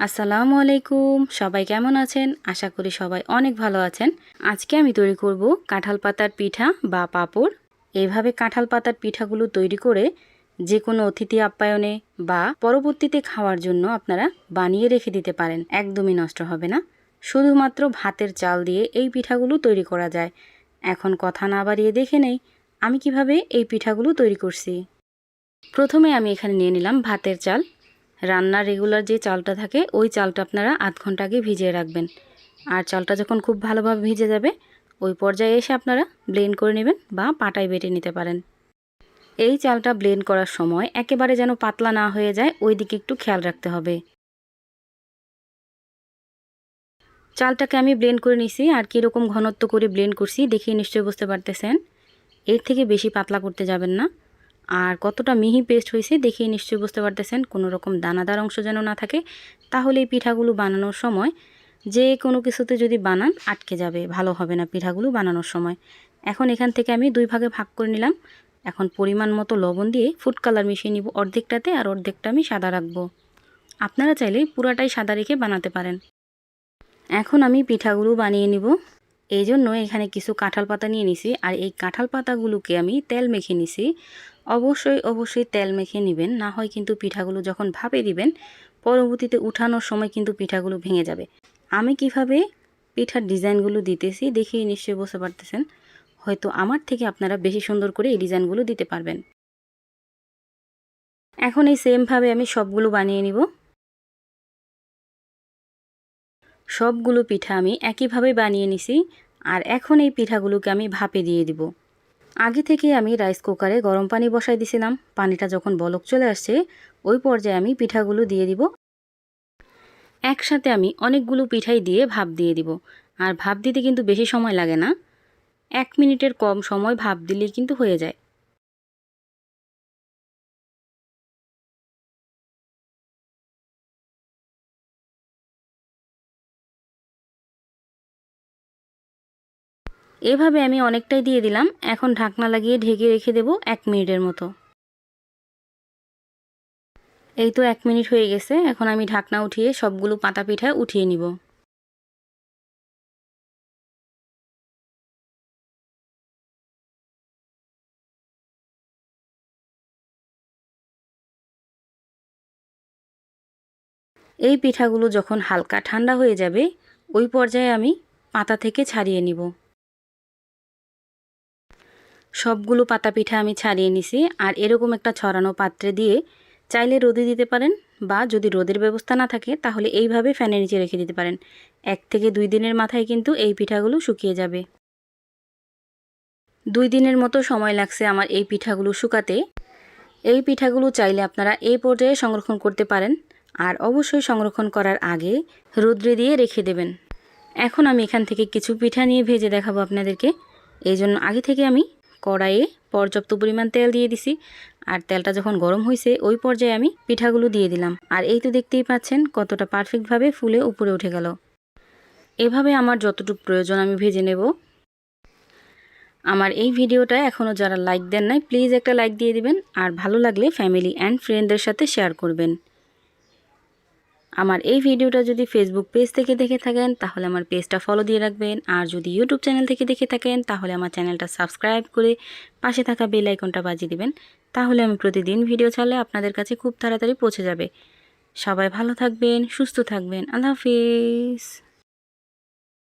আসসালামু আলাইকুম, সবাই কেমন আছেন? আশা করি সবাই অনেক ভালো আছেন। আজকে আমি তৈরি করব কাঁঠাল পাতার পিঠা বা পাঁপড়। এইভাবে কাঁঠাল পাতার পিঠাগুলো তৈরি করে যে কোনো অতিথি আপ্যায়নে বা পরবর্তীতে খাওয়ার জন্য আপনারা বানিয়ে রেখে দিতে পারেন, একদমই নষ্ট হবে না। শুধুমাত্র ভাতের চাল দিয়ে এই পিঠাগুলো তৈরি করা যায়। এখন কথা না বাড়িয়ে দেখে নেই আমি কিভাবে এই পিঠাগুলো তৈরি করছি। প্রথমে আমি এখানে নিয়ে নিলাম ভাতের চাল। রান্নার রেগুলার যে চালটা থাকে ওই চালটা আপনারা আধ ঘন্টা আগে ভিজিয়ে রাখবেন। আর চালটা যখন খুব ভালোভাবে ভিজে যাবে ওই পর্যায়ে এসে আপনারা ব্লেন্ড করে নেবেন বা পাটায় বেটে নিতে পারেন। এই চালটা ব্লেন্ড করার সময় একেবারে যেন পাতলা না হয়ে যায় ওই দিকে একটু খেয়াল রাখতে হবে। চালটাকে আমি ব্লেন্ড করে নিছি, আর কীরকম ঘনত্ব করে ব্লেন্ড করছি দেখেই নিশ্চয়ই বুঝতে পারতেছেন। এর থেকে বেশি পাতলা করতে যাবেন না। আর কতটা মিহি পেস্ট হয়েছে দেখেই নিশ্চয়ই বুঝতে পারতেছেন। কোনো রকম দানাদার অংশ যেন না থাকে, তাহলে এই পিঠাগুলো বানানোর সময় যে কোনো কিছুতে যদি বানান আটকে যাবে, ভালো হবে না পিঠাগুলো বানানোর সময়। এখন এখান থেকে আমি দুই ভাগে ভাগ করে নিলাম। এখন পরিমাণ মতো লবণ দিয়ে ফুড কালার মিশিয়ে নিব অর্ধেকটাতে, আর অর্ধেকটা আমি সাদা রাখবো। আপনারা চাইলে পুরাটাই সাদা রেখে বানাতে পারেন। এখন আমি পিঠাগুলো বানিয়ে নিব। এই জন্য এখানে কিছু কাঁঠাল পাতা নিয়ে নিছি, আর এই কাঁঠাল পাতাগুলোকে আমি তেল মেখে নিছি। অবশ্যই তেল মেখে নেবেন, না হয় কিন্তু পিঠাগুলো যখন ভাপে দিবেন পরবর্তীতে উঠানোর সময় কিন্তু পিঠাগুলো ভেঙে যাবে। আমি কিভাবে পিঠার ডিজাইনগুলো দিতেছি দেখেই নিশ্চয়ই বুঝতে পারতেছেন। হয়তো আমার থেকে আপনারা বেশি সুন্দর করে এই ডিজাইনগুলো দিতে পারবেন। এখন এই সেমভাবে আমি সবগুলো বানিয়ে নিব। সবগুলো পিঠা আমি একইভাবে বানিয়ে নিছি। আর এখন এই পিঠাগুলোকে আমি ভাপে দিয়ে দিব। আগে থেকে আমি রাইস কুকারে গরম পানি বসাই দিছিলাম। পানিটা যখন বলক চলে আসছে ওই পর্যায়ে আমি পিঠাগুলো দিয়ে দিব। একসাথে আমি অনেকগুলো পিঠাই দিয়ে ভাপ দিয়ে দিব। আর ভাপ দিতে কিন্তু বেশি সময় লাগে না, 1 মিনিটের কম সময় ভাপ দিলেই কিন্তু হয়ে যায়। এভাবে আমি অনেকটাই দিয়ে দিলাম। এখন ঢাকনা লাগিয়ে ঢেকে রেখে দেব 1 মিনিটের মতো। এই তো 1 মিনিট হয়ে গেছে। এখন আমি ঢাকনা উঠিয়ে সবগুলো পাতা পিঠা উঠিয়ে নিব। এই পিঠাগুলো যখন হালকা ঠান্ডা হয়ে যাবে ওই পর্যায়ে আমি পাতা থেকে ছাড়িয়ে নিব। সবগুলো পাতা পিঠা আমি ছাড়িয়ে নিছি। আর এরকম একটা ছড়ানো পাত্রে দিয়ে চাইলে রোদে দিতে পারেন, বা যদি রোদের ব্যবস্থা না থাকে তাহলে এইভাবে ফ্যানের নিচে রেখে দিতে পারেন। 1 থেকে 2 দিনের মাথায় কিন্তু এই পিঠাগুলো শুকিয়ে যাবে। 2 দিনের মতো সময় লাগছে আমার এই পিঠাগুলো শুকাতে। এই পিঠাগুলো চাইলে আপনারা এই পর্যায়ে সংরক্ষণ করতে পারেন, আর অবশ্যই সংরক্ষণ করার আগে রোদ্রে দিয়ে রেখে দেবেন। এখন আমি এখান থেকে কিছু পিঠা নিয়ে ভেজে দেখাবো আপনাদেরকে। এই জন্য আগে থেকে আমি কড়াইয়ে পর্যাপ্ত পরিমাণ তেল দিয়ে দিছি। আর তেলটা যখন গরম হয়েছে ওই পর্যায়ে আমি পিঠাগুলো দিয়ে দিলাম। আর এই তো দেখতেই পাচ্ছেন কতটা পারফেক্টভাবে ফুলে উপরে উঠে গেল। এভাবে আমার যতটুকু প্রয়োজন আমি ভেজে নেব। আমার এই ভিডিওটা এখনও যারা লাইক দেন নাই প্লিজ একটা লাইক দিয়ে দিবেন, আর ভালো লাগলে ফ্যামিলি অ্যান্ড ফ্রেন্ডদের সাথে শেয়ার করবেন। আমার এই ভিডিওটা যদি ফেসবুক পেজ থেকে দেখে থাকেন তাহলে আমার পেজটা ফলো দিয়ে রাখবেন, আর যদি ইউটিউব চ্যানেল থেকে দেখে থাকেন তাহলে আমার চ্যানেলটা সাবস্ক্রাইব করে পাশে থাকা বেল আইকনটা বাজিয়ে দিবেন। তাহলে আমি প্রতিদিন ভিডিও ছাড়লে আপনাদের কাছে খুব তাড়াতাড়ি পৌঁছে যাবে। সবাই ভালো থাকবেন, সুস্থ থাকবেন। আল্লাহ হাফিজ।